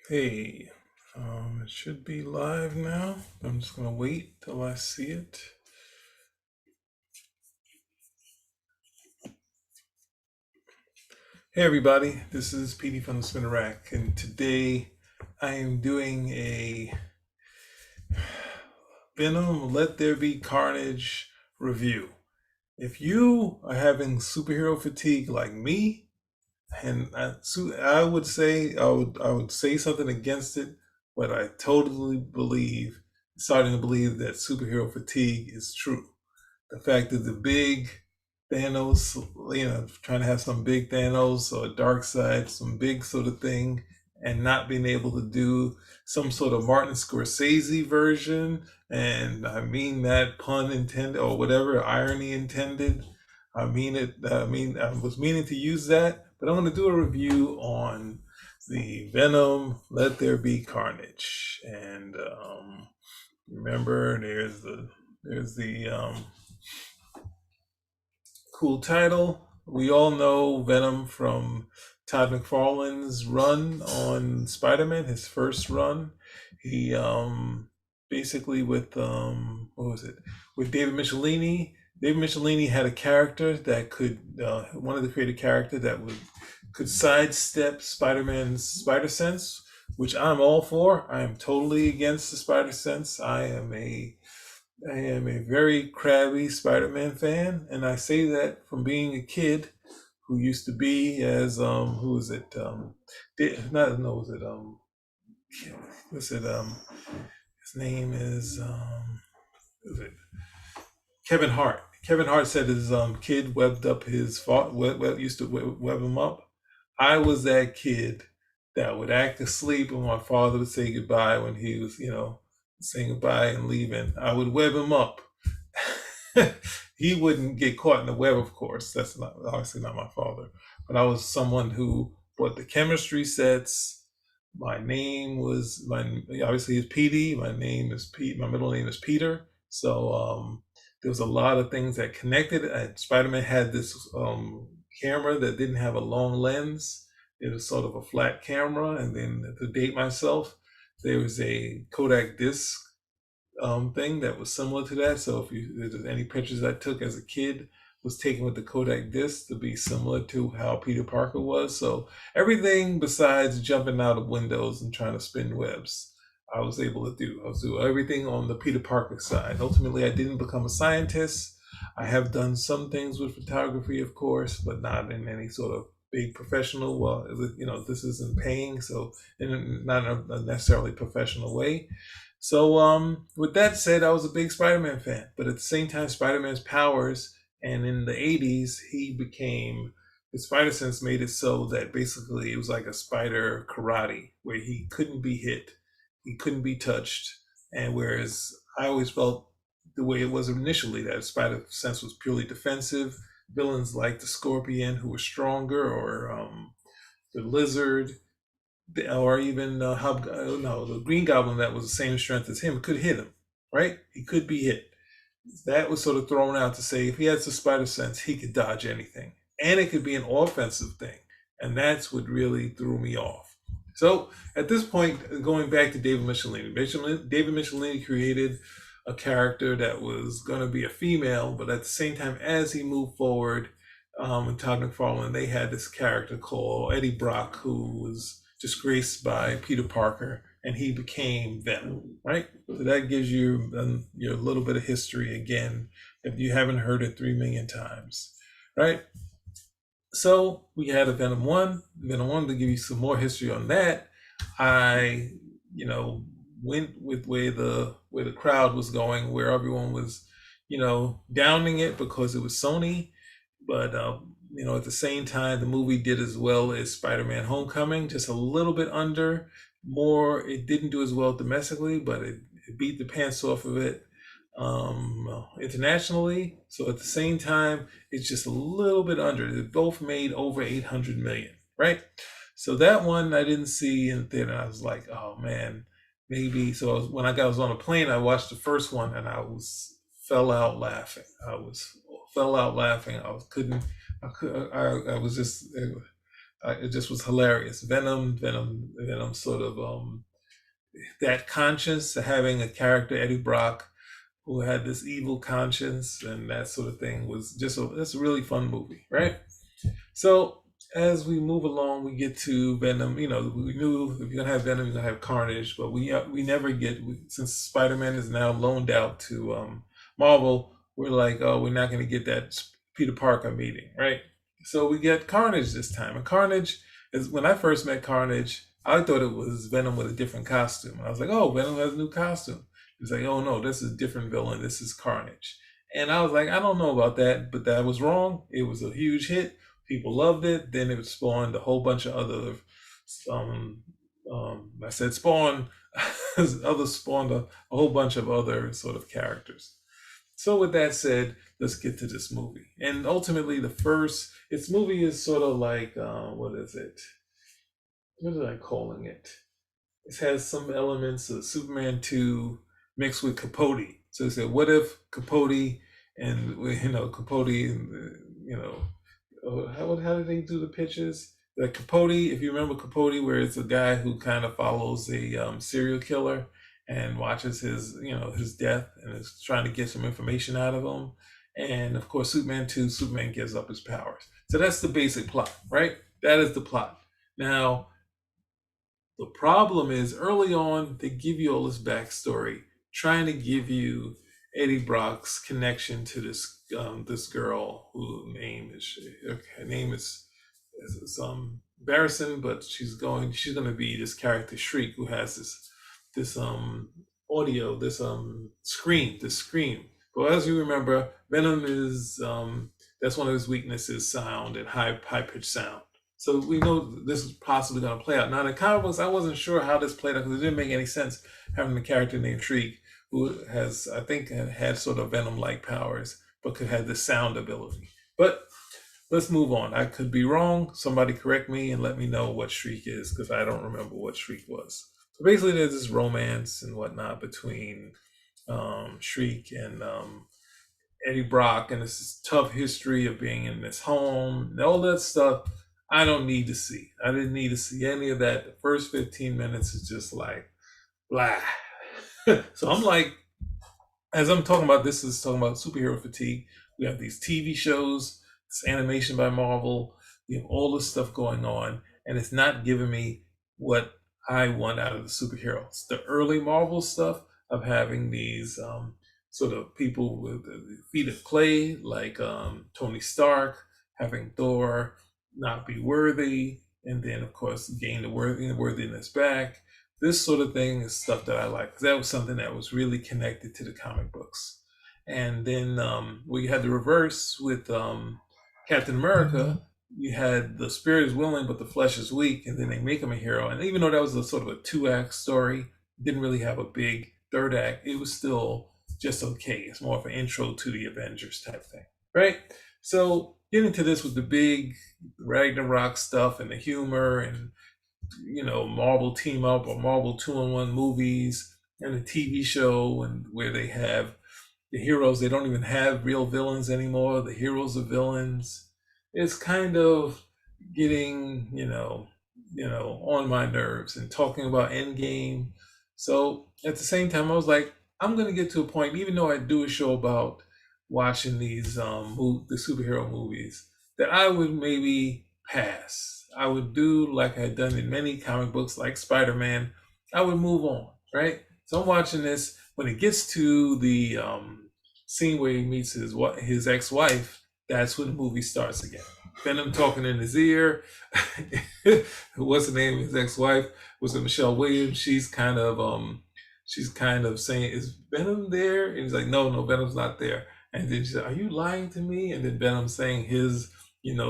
Hey, it should be live now. I'm just gonna wait till I see it. Hey everybody, this is PD from the Spinner Rack, and today I am doing a Venom Let There Be Carnage review. If you are having superhero fatigue like me, and I would say I would say something against it, but I totally starting to believe that superhero fatigue is true. The fact that the big Thanos, trying to have some big Thanos or dark side, some big sort of thing, and not being able to do some sort of Martin Scorsese version, and I mean that pun intended or whatever irony intended. I mean it. I was meaning to use that, but I'm going to do a review on the Venom Let There Be Carnage, and remember, there's the cool title. We all know Venom from Todd McFarlane's run on Spider-Man, his first run. He basically with what was it? With David Michelini. David Michelini had a character that could one of the creative character that would could sidestep Spider-Man's spider sense, which I'm all for. I am totally against the spider sense. I am a very crabby Spider-Man fan, and I say that from being a kid who used to be as who was it not no was it was it his name is it Kevin Hart. Kevin Hart said his kid webbed up his used to web him up. I was that kid that would act asleep when my father would say goodbye when he was saying goodbye and leaving. I would web him up. He wouldn't get caught in the web, of course. That's not obviously not my father, but I was someone who bought the chemistry sets. My name was my obviously is PD. My name is Pete. My middle name is Peter. So there was a lot of things that connected. Spider-Man had this camera that didn't have a long lens. It was sort of a flat camera, and then to date myself, there was a Kodak disc thing that was similar to that. So if there's any pictures I took as a kid was taken with the Kodak disc to be similar to how Peter Parker was. So everything besides jumping out of windows and trying to spin webs, I was able to do. I was doing everything on the Peter Parker side. Ultimately, I didn't become a scientist. I have done some things with photography, of course, but not in any sort of big professional. Well, this isn't paying, so not in a necessarily professional way. So, with that said, I was a big Spider-Man fan, but at the same time, Spider-Man's powers, and in the '80s, he became his spider sense made it so that basically it was like a spider karate, where he couldn't be hit, he couldn't be touched, and whereas I always felt the way it was initially that spider sense was purely defensive. Villains like the Scorpion, who were stronger, or the Lizard, or even no, the Green Goblin that was the same strength as him could hit him, right? He could be hit. That was sort of thrown out to say if he has the spider sense, he could dodge anything, and it could be an offensive thing, and that's what really threw me off. So at this point, going back to David Michelini created a character that was going to be a female, but at the same time, as he moved forward, and Todd McFarlane, they had this character called Eddie Brock, who was disgraced by Peter Parker, and he became Venom, right? So that gives you your little bit of history again, if you haven't heard it 3 million times, right? So we had a Venom 1. Venom 1, to give you some more history on that, I, went with where the crowd was going, where everyone was, downing it because it was Sony, but at the same time, the movie did as well as Spider-Man: Homecoming, just a little bit under. More, it didn't do as well domestically, but it beat the pants off of it internationally. So at the same time, it's just a little bit under. They both made over 800 million, right? So that one I didn't see in the theater. I was like, oh man, maybe. So when I was on a plane, I watched the first one and I was fell out laughing. I was fell out laughing. I was couldn't. I could. I was just. it just was hilarious. Venom, sort of that conscience, having a character Eddie Brock who had this evil conscience and that sort of thing was just that's a really fun movie, right? So as we move along, we get to Venom. You know, we knew if you're gonna have Venom, you're gonna have Carnage, but we never get since Spider-Man is now loaned out to Marvel. We're like, oh, we're not gonna get that Peter Parker meeting, right? So we get Carnage this time, and Carnage is when I first met Carnage. I thought it was Venom with a different costume. I was like, oh, Venom has a new costume. He's like, oh no, this is a different villain. This is Carnage. And I was like, I don't know about that, but that was wrong. It was a huge hit. People loved it. Then it spawned a whole bunch of other, um, I said spawn, others spawned a whole bunch of other sort of characters. So with that said, let's get to this movie. And ultimately, its movie is sort of like, what is it? What am I calling it? It has some elements of Superman 2 mixed with Capote. So they said, what if Capote and, Capote and, how did they do the pitches? Like Capote, if you remember Capote, where it's a guy who kind of follows a serial killer and watches his death and is trying to get some information out of him. And of course, Superman 2, Superman gives up his powers. So that's the basic plot, right? That is the plot. Now, the problem is early on, they give you all this backstory, trying to give you Eddie Brock's connection to this girl whose name is embarrassing, but she's going to be this character Shriek who has this audio, this scream. But as you remember, Venom is that's one of his weaknesses, sound and high pitched sound. So we know this is possibly going to play out. Now in the comic books, I wasn't sure how this played out because it didn't make any sense having a character named Shriek who has, I think, had sort of Venom-like powers, but could have this sound ability. But let's move on. I could be wrong. Somebody correct me and let me know what Shriek is because I don't remember what Shriek was. So basically, there's this romance and whatnot between Shriek and Eddie Brock, and this tough history of being in this home and all that stuff. I don't need to see. I didn't need to see any of that. The first 15 minutes is just like blah. So I'm like, as I'm talking about this, is talking about superhero fatigue. We have these TV shows, this animation by Marvel. We have all this stuff going on, and it's not giving me what I want out of the superheroes. The early Marvel stuff of having these sort of people with feet of clay, like Tony Stark, having Thor not be worthy, and then of course gain the worthiness back. This sort of thing is stuff that I like because that was something that was really connected to the comic books. And then we had the reverse with Captain America. You had the spirit is willing, but the flesh is weak, and then they make him a hero. And even though that was a sort of a 2-act story, didn't really have a big third act. It was still just okay. It's more of an intro to the Avengers type thing, right? So getting into this with the big Ragnarok stuff and the humor and Marvel team up or Marvel 2-in-1 movies and a TV show and where they have the heroes, they don't even have real villains anymore. The heroes are villains. It's kind of getting, on my nerves and talking about Endgame. So at the same time, I was like, I'm going to get to a point, even though I do a show about watching these the superhero movies, that I would maybe pass. I would do like I had done in many comic books, like Spider-Man. I would move on, right? So I'm watching this. When it gets to the scene where he meets his ex-wife, that's when the movie starts again. Venom talking in his ear. What's the name of his ex-wife? Was it Michelle Williams? She's kind of saying, "Is Venom there?" And he's like, "No, Venom's not there." And then she said, "Are you lying to me?" And then Venom saying his,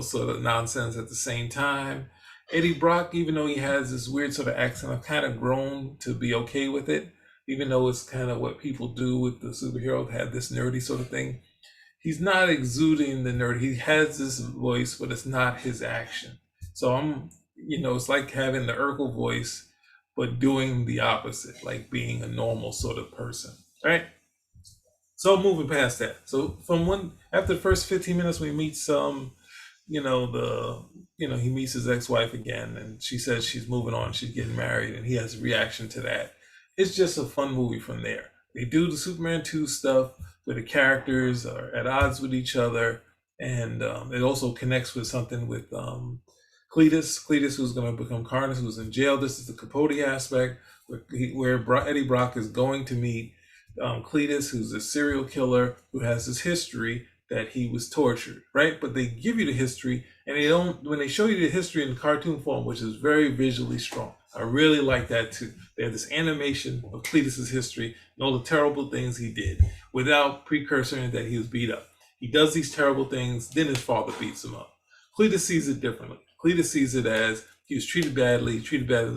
sort of nonsense at the same time. Eddie Brock, even though he has this weird sort of accent, I've kind of grown to be okay with it, even though it's kind of what people do with the superhero, have this nerdy sort of thing. He's not exuding the nerd. He has this voice, but it's not his action. So it's like having the Urkel voice, but doing the opposite, like being a normal sort of person, right? So moving past that. So after the first 15 minutes, we meet some he meets his ex-wife again, and she says she's moving on, she's getting married, and he has a reaction to that. It's just a fun movie from there. They do the Superman 2 stuff where the characters are at odds with each other, and it also connects with something with Cletus, who's going to become Carnage, who's in jail. This is the Capote aspect where Eddie Brock is going to meet Cletus, who's a serial killer who has this history that he was tortured, right? But they give you the history, and they don't. When they show you the history in cartoon form, which is very visually strong, I really like that too. They have this animation of Cletus's history and all the terrible things he did, without precursoring that he was beat up. He does these terrible things, then his father beats him up. Cletus sees it differently. Cletus sees it as he was treated badly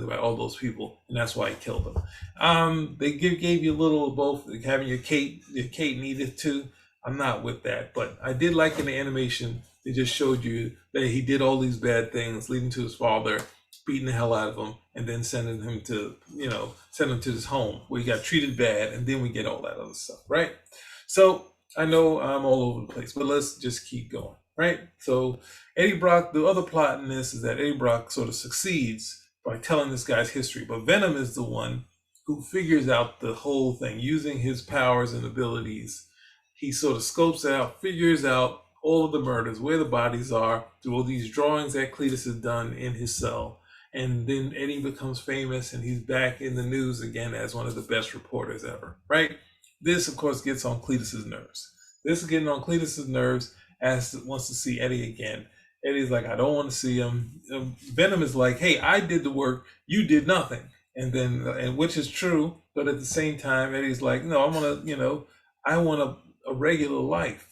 by all those people, and that's why he killed them. They gave you a little of both, like having your Kate needed to. I'm not with that, but I did like in the animation, they just showed you that he did all these bad things, leading to his father beating the hell out of him, and then sending him to his home where he got treated bad, and then we get all that other stuff, right? So I know I'm all over the place, but let's just keep going, right? So Eddie Brock, the other plot in this is that Eddie Brock sort of succeeds by telling this guy's history, but Venom is the one who figures out the whole thing using his powers and abilities. He sort of scopes out, figures out all of the murders, where the bodies are, through all these drawings that Cletus has done in his cell. And then Eddie becomes famous, and he's back in the news again as one of the best reporters ever, right? This, of course, gets on Cletus's nerves. This is getting on Cletus's nerves, wants to see Eddie again. Eddie's like, I don't want to see him. Venom is like, hey, I did the work, you did nothing. And which is true, but at the same time, Eddie's like, no, I want a regular life.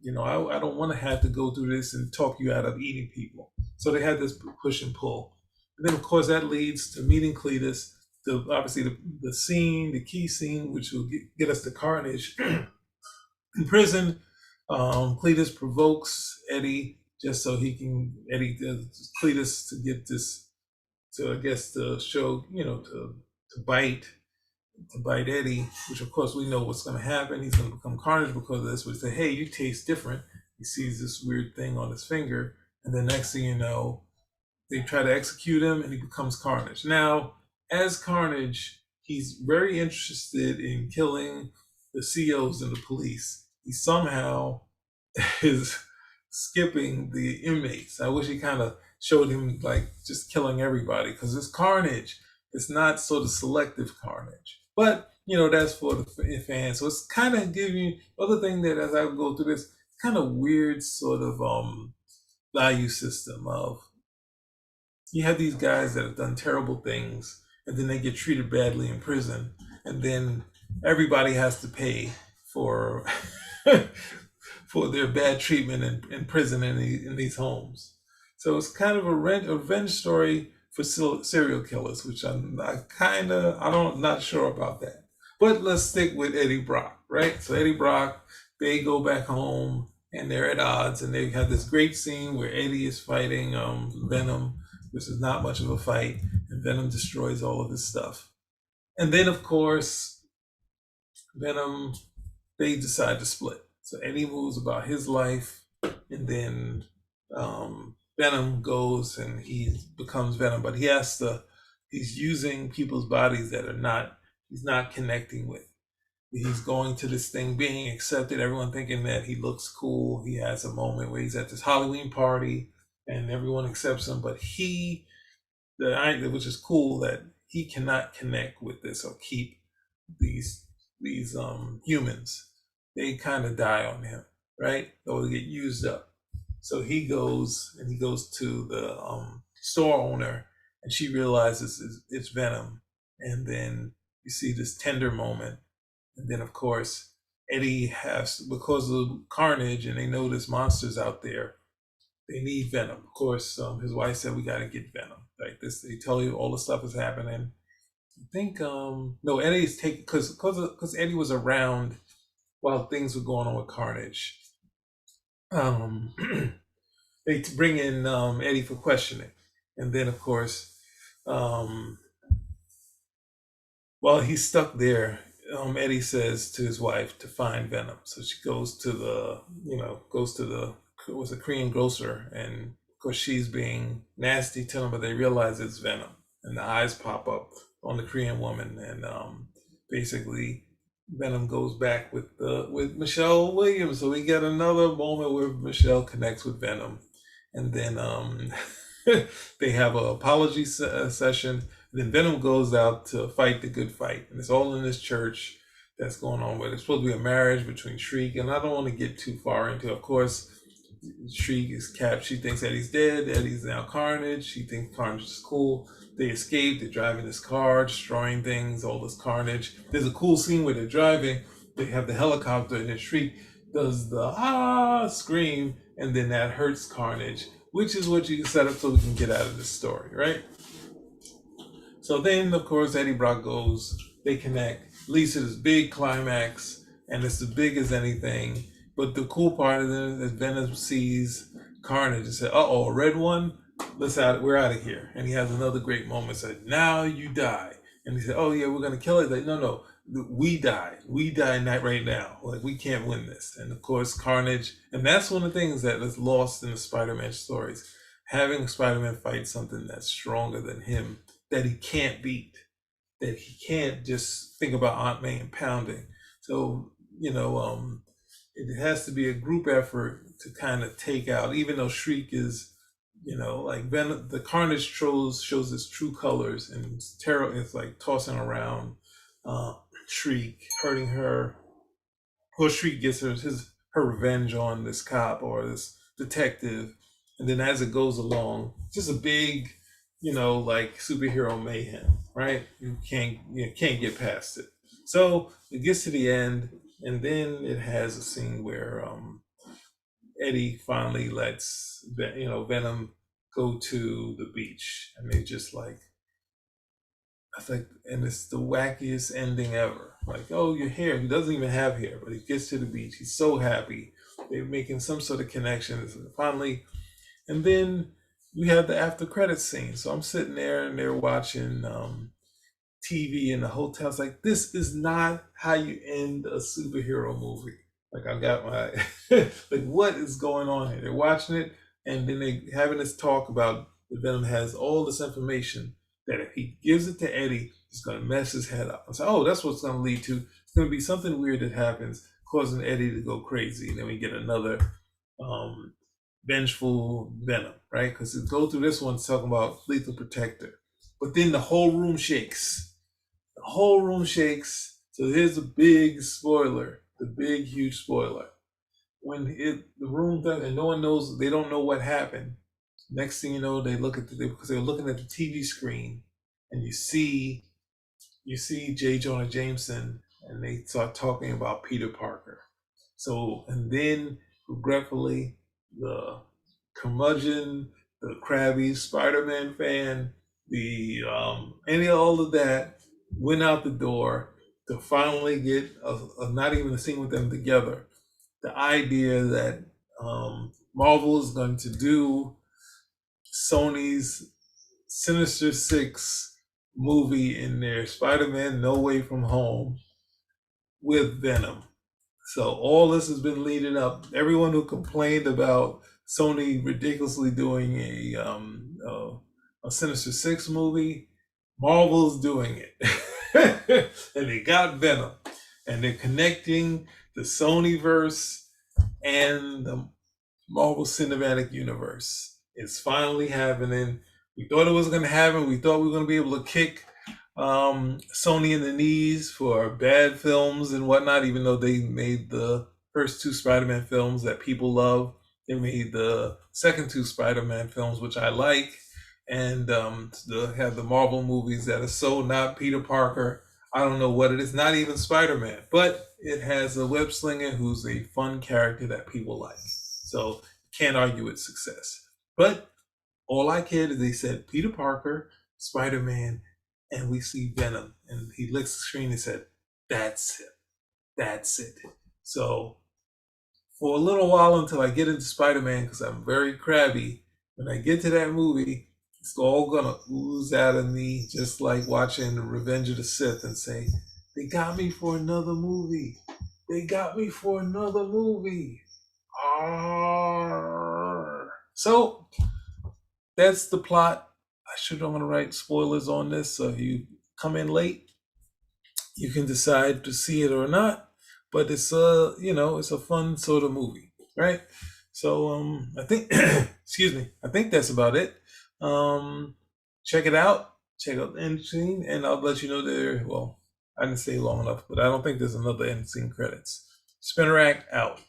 I don't want to have to go through this and talk you out of eating people. So they had this push and pull. And then, of course, that leads to meeting Cletus, obviously the key scene, which will get us to Carnage. In prison, Cletus provokes Eddie just so Cletus to get this, to show, to bite Eddie, which of course we know what's going to happen. He's going to become Carnage because of this. We say, hey, you taste different. He sees this weird thing on his finger, and then next thing you know, they try to execute him, and he becomes Carnage. Now, as Carnage, he's very interested in killing the COs and the police. He somehow is skipping the inmates. I wish he kind of showed him like just killing everybody, because it's Carnage. It's not sort of selective Carnage. But, that's for the fans. So it's kind of giving you, other thing that as I go through this, kind of weird sort of value system of, you have these guys that have done terrible things, and then they get treated badly in prison, and then everybody has to pay for for their bad treatment in prison in these homes. So it's kind of a revenge story for serial killers, which I'm not sure about that. But let's stick with Eddie Brock, right? So Eddie Brock, they go back home and they're at odds, and they have this great scene where Eddie is fighting Venom, which is not much of a fight, and Venom destroys all of his stuff. And then, of course, Venom, they decide to split. So Eddie moves about his life, and then Venom goes and he becomes Venom, but he's using people's bodies that he's not connecting with. He's going to this thing, being accepted, everyone thinking that he looks cool. He has a moment where he's at this Halloween party and everyone accepts him, but which is cool, that he cannot connect with this or keep these humans. They kind of die on him, right? Or they get used up. So he goes to the store owner, and she realizes it's Venom. And then you see this tender moment. And then, of course, Eddie because of Carnage, and they know there's monsters out there, they need Venom. Of course, his wife said, we got to get Venom. Like this, they tell you all the stuff is happening. I think, no, Eddie's taking, because Eddie was around while things were going on with Carnage. They bring in Eddie for questioning. And then, of course, while he's stuck there, Eddie says to his wife to find Venom. So she goes to the was a Korean grocer, and of course she's being nasty to them, but they realize it's Venom, and the eyes pop up on the Korean woman, and basically Venom goes back with Michelle Williams, so we get another moment where Michelle connects with Venom, and then they have an apology session. Then Venom goes out to fight the good fight, and it's all in this church that's going on. But it's supposed to be a marriage between Shriek, and I don't want to get too far into. Of course, Shriek is capped. She thinks Eddie's dead. Eddie's now Carnage. She thinks Carnage is cool. They escape. They're driving this car, destroying things. All this carnage. There's a cool scene where they're driving. They have the helicopter, and then Shriek does the scream, and then that hurts Carnage, which is what you can set up so we can get out of this story, right? So then, of course, Eddie Brock goes, they connect, leads to this big climax, and it's as big as anything. But the cool part of it is Venom sees Carnage and says, uh-oh, a red one? We're out of here. And he has another great moment, said, now you die. And he said, oh yeah, we're going to kill it. Like, no, we die. We die right now. Like, we can't win this. And of course, Carnage, and that's one of the things that is lost in the Spider-Man stories. Having Spider-Man fight something that's stronger than him, that he can't beat, that he can't just think about Aunt May and pounding. So, it has to be a group effort to kind of take out, even though Shriek is, like Venom, the Carnage shows his true colors, and it's like tossing around Shriek, hurting her. Of course, Shriek gets her revenge on this cop or this detective, and then as it goes along, just a big, like superhero mayhem, right? You can't get past it. So it gets to the end, and then it has a scene where Eddie finally lets Venom go to the beach, and they just like, I think, and it's the wackiest ending ever. Like, oh, your hair. He doesn't even have hair, but he gets to the beach. He's so happy. They're making some sort of connection. Finally, and then we have the after credits scene. So I'm sitting there and they're watching TV in the hotel. It's like, this is not how you end a superhero movie. Like, I got my, like, what is going on here? They're watching it, and then they having this talk about the Venom has all this information that if he gives it to Eddie, it's going to mess his head up. I said, oh, that's what's going to lead to. It's going to be something weird that happens, causing Eddie to go crazy. And then we get another vengeful Venom, right? Because it go through this one, it's talking about Lethal Protector. But then the whole room shakes. The whole room shakes. So here's a big spoiler, the big, huge spoiler. When the room does, and no one knows, they don't know what happened. Next thing you know, they look at because they're looking at the TV screen, and you see J. Jonah Jameson, and they start talking about Peter Parker. So, and then regretfully, the curmudgeon, the crabby Spider-Man fan, the all of that went out the door to finally get not even a scene with them together. The idea that Marvel is going to do Sony's Sinister Six movie in their Spider-Man No Way From Home with Venom. So all this has been leading up. Everyone who complained about Sony ridiculously doing a Sinister Six movie, Marvel's doing it. And they got Venom. And they're connecting the Sonyverse and the Marvel Cinematic Universe. It's finally happening. We thought it was going to happen. We thought we were going to be able to kick Sony in the knees for bad films and whatnot, even though they made the first two Spider-Man films that people love. They made the second two Spider-Man films, which I like, and have the Marvel movies that are so not Peter Parker. I don't know what it is, not even Spider-Man, but it has a web slinger who's a fun character that people like. So can't argue its success. But all I cared is they said Peter Parker, Spider-Man, and we see Venom. And he licks the screen and said, that's it. That's it. So for a little while until I get into Spider-Man, because I'm very crabby, when I get to that movie, it's all going to ooze out of me, just like watching Revenge of the Sith, and say, they got me for another movie. They got me for another movie. So that's the plot. I should don't want to write spoilers on this, so if you come in late, you can decide to see it or not. But it's it's a fun sort of movie, right? So I think excuse me, I think that's about it. Um, check it out. Check out the end scene, and I'll let you know there. Well, I didn't stay long enough, but I don't think there's another end scene credits. Spinner Act out.